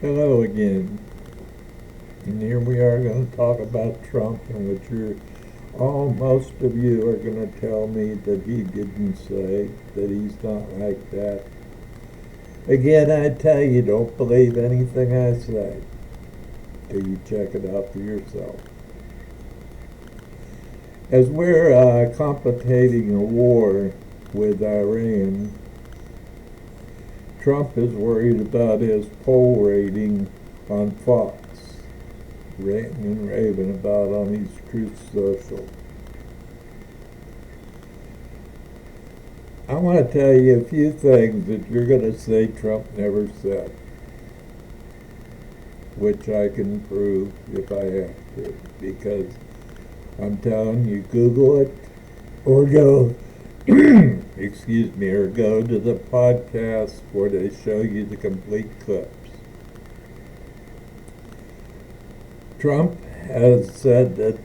Hello again. And here we are going to talk about Trump and what most of you are going to tell me that he didn't say, that he's not like that. Again, I tell you, don't believe anything I say till you check it out for yourself. As we're contemplating a war with Iran, Trump is worried about his poll rating on Fox, ranting and raving about on his Truth Social. I want to tell you a few things that you're going to say Trump never said, which I can prove if I have to, because I'm telling you, Google it or go, excuse me, or go to the podcast where they show you the complete clips. Trump has said that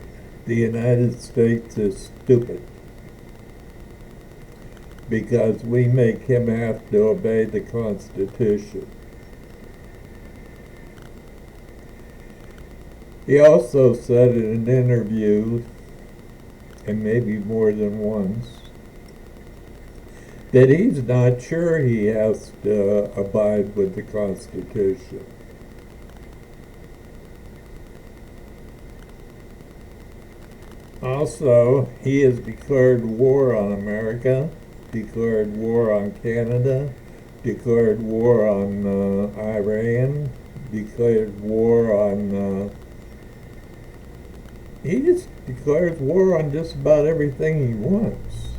the United States is stupid because we make him have to obey the Constitution. He also said in an interview, and maybe more than once, that he's not sure he has to abide with the Constitution. Also, he has declared war on America, declared war on Canada, declared war on Iran, declared war on he just declares war on just about everything he wants.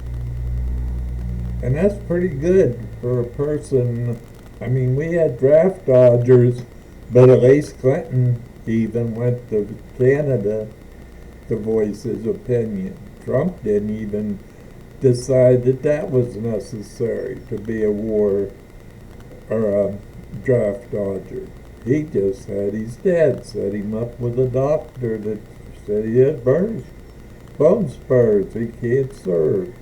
And that's pretty good for a person. I mean, we had draft dodgers, but at least Clinton even went to Canada to voice his opinion. Trump didn't even decide that that was necessary to be a war or a draft dodger. He just had his dad set him up with a doctor that said he had bone spurs, he can't serve.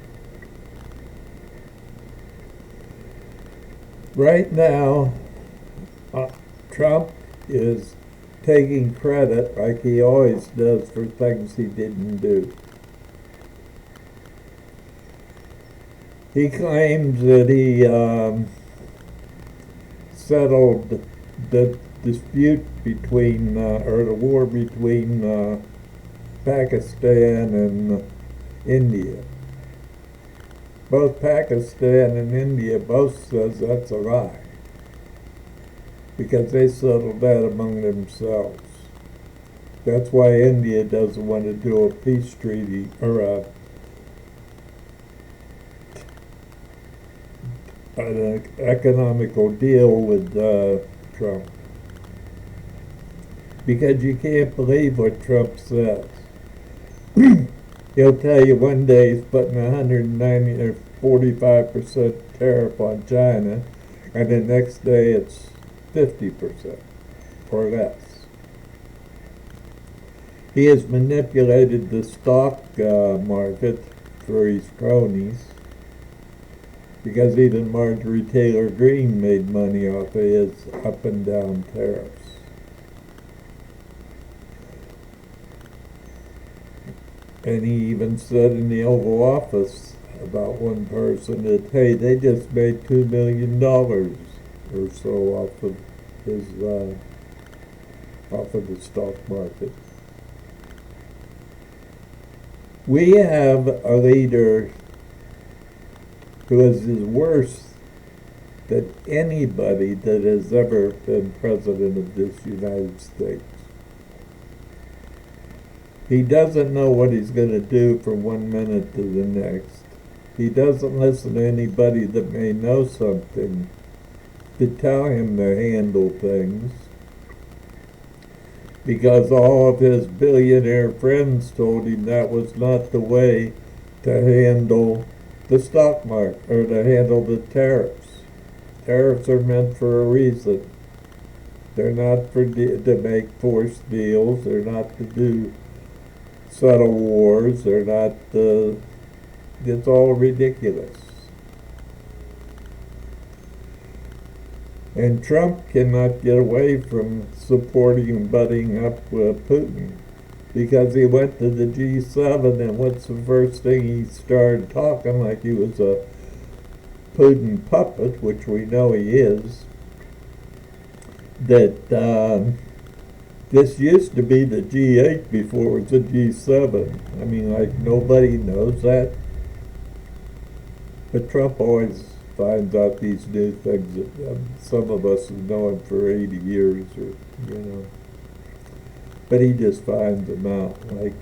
Right now, Trump is taking credit, like he always does, for things he didn't do. He claims that he settled the dispute between, or the war between Pakistan and India. Both Pakistan and India both says that's a lie, because they settled that among themselves. That's why India doesn't want to do a peace treaty or an economical deal with Trump. Because you can't believe what Trump says. He'll tell you one day he's putting 190 or 45% tariff on China, and the next day it's 50% or less. He has manipulated the stock market for his cronies, because even Marjorie Taylor Greene made money off of his up and down tariffs. And he even said in the Oval Office about one person that, hey, they just made $2 million or so off of his off of the stock market. We have a leader who is worse than anybody that has ever been president of this United States. He doesn't know what he's going to do from one minute to the next. He doesn't listen to anybody that may know something to tell him to handle things, because all of his billionaire friends told him that was not the way to handle the stock market or to handle the tariffs. Tariffs are meant for a reason. They're not to make forced deals. They're not to do settle wars. They're not, it's all ridiculous. And Trump cannot get away from supporting and butting up with Putin because he went to the G7, and what's the first thing he started talking like he was a Putin puppet, which we know he is, that this used to be the G8 before it was the G7. I mean, like, nobody knows that. But Trump always finds out these new things that some of us have known for 80 years, or, you know. But he just finds them out. Like,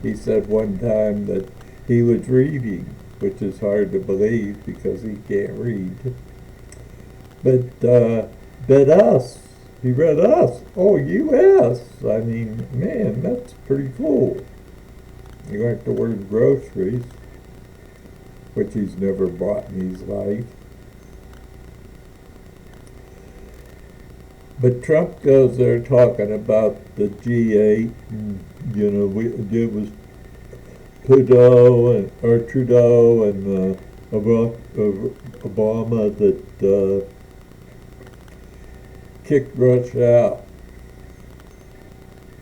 he said one time that he was reading, which is hard to believe because he can't read. But us, he read us. Oh, U.S. I mean, man, that's pretty cool. You like the word groceries, which he's never bought in his life. But Trump goes there talking about the G8, and, you know, it was Trudeau and Obama that kicked Russia out.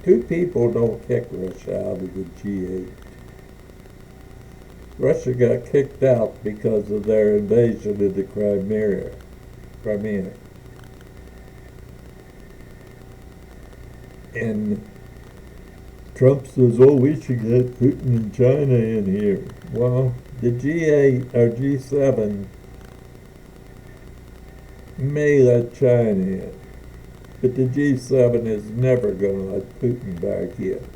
Two people don't kick Russia out of the G8. Russia got kicked out because of their invasion of the Crimea. And Trump says, oh, we should get Putin and China in here. Well, the G8 or G7 may let China in, but the G7 is never going to let Putin back in.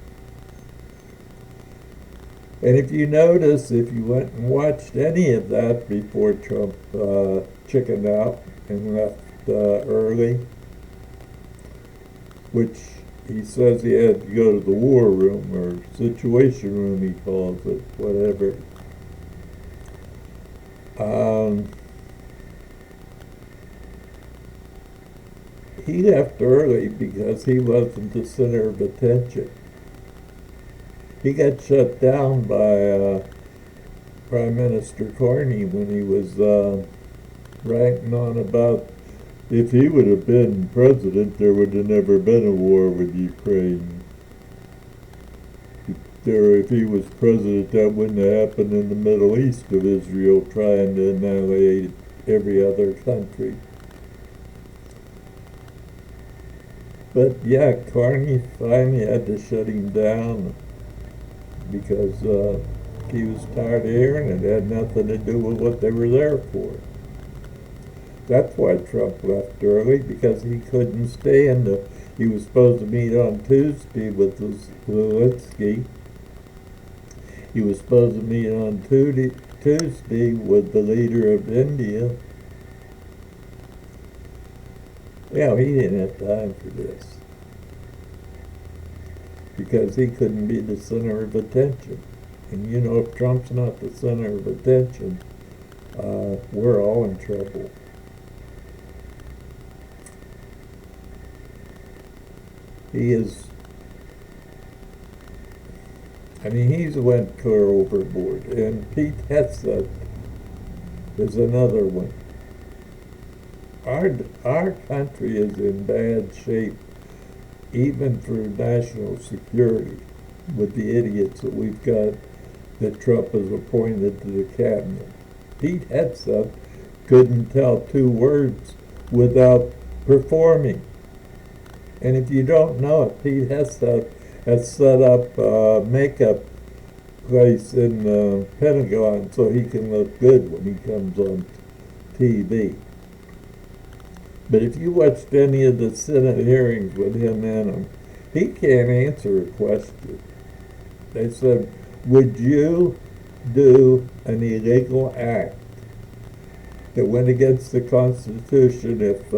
And if you notice, if you went and watched any of that before Trump chickened out and left early, which he says he had to go to the war room or situation room, he calls it, whatever. He left early because he wasn't the center of attention. He got shut down by Prime Minister Carney when he was ranting on about if he would have been president, there would have never been a war with Ukraine. If he was president, that wouldn't have happened in the Middle East of Israel trying to annihilate every other country. But yeah, Carney finally had to shut him down because he was tired of hearing it. It had nothing to do with what they were there for. That's why Trump left early, because he couldn't stand it. He was supposed to meet on Tuesday with Zelensky. He was supposed to meet on Tuesday with the leader of India. Yeah, he didn't have time for this because he couldn't be the center of attention. And you know, if Trump's not the center of attention, we're all in trouble. He is, I mean, he's went clear overboard. And Pete Hegseth is another one. Our country is in bad shape, even for national security, with the idiots that we've got that Trump has appointed to the cabinet. Pete Hegseth couldn't tell two words without performing. And if you don't know it, Pete Hegseth has set up a makeup place in the Pentagon so he can look good when he comes on TV. But if you watched any of the Senate hearings with him in them, he can't answer a question. They said, would you do an illegal act that went against the Constitution if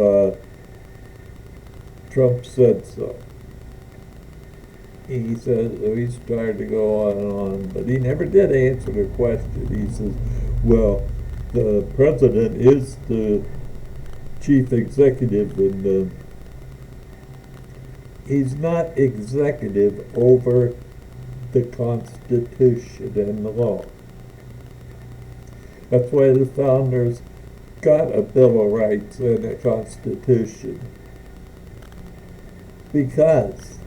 Trump said so? He said, he started to go on and on, but he never did answer the question. He says, well, the president is the chief executive, and he's not executive over the Constitution and the law. That's why the founders got a Bill of Rights and a Constitution because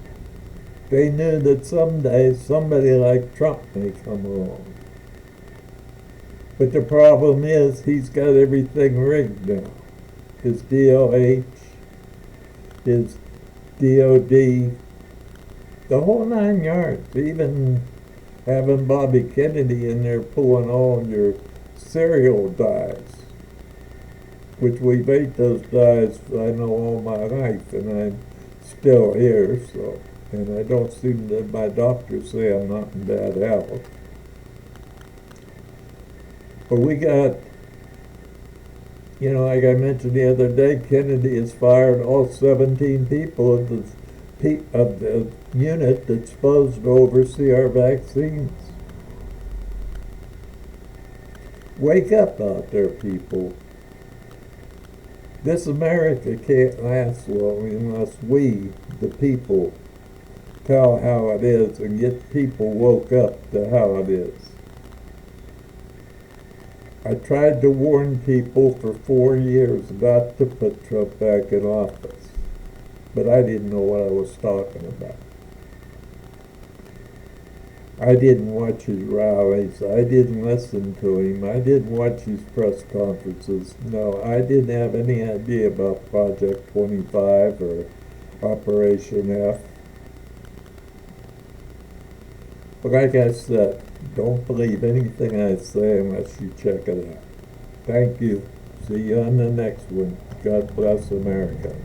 they knew that someday somebody like Trump may come along. But the problem is he's got everything rigged now. His DOH, his DOD, the whole 9 yards, even having Bobby Kennedy in there pulling all your cereal dyes, which we've ate those dyes, I know, all my life, and I'm still here, so, and I don't seem to, my doctors say I'm not in bad health. But we got, like I mentioned the other day, Kennedy has fired all 17 people of the unit that's supposed to oversee our vaccines. Wake up out there, people. This America can't last long unless we, the people, tell how it is and get people woke up to how it is. I tried to warn people for 4 years not to put Trump back in office, but I didn't know what I was talking about. I didn't watch his rallies. I didn't listen to him. I didn't watch his press conferences. No, I didn't have any idea about Project 25 or Operation F. But like I said, don't believe anything I say unless you check it out. Thank you. See you on the next one. God bless America.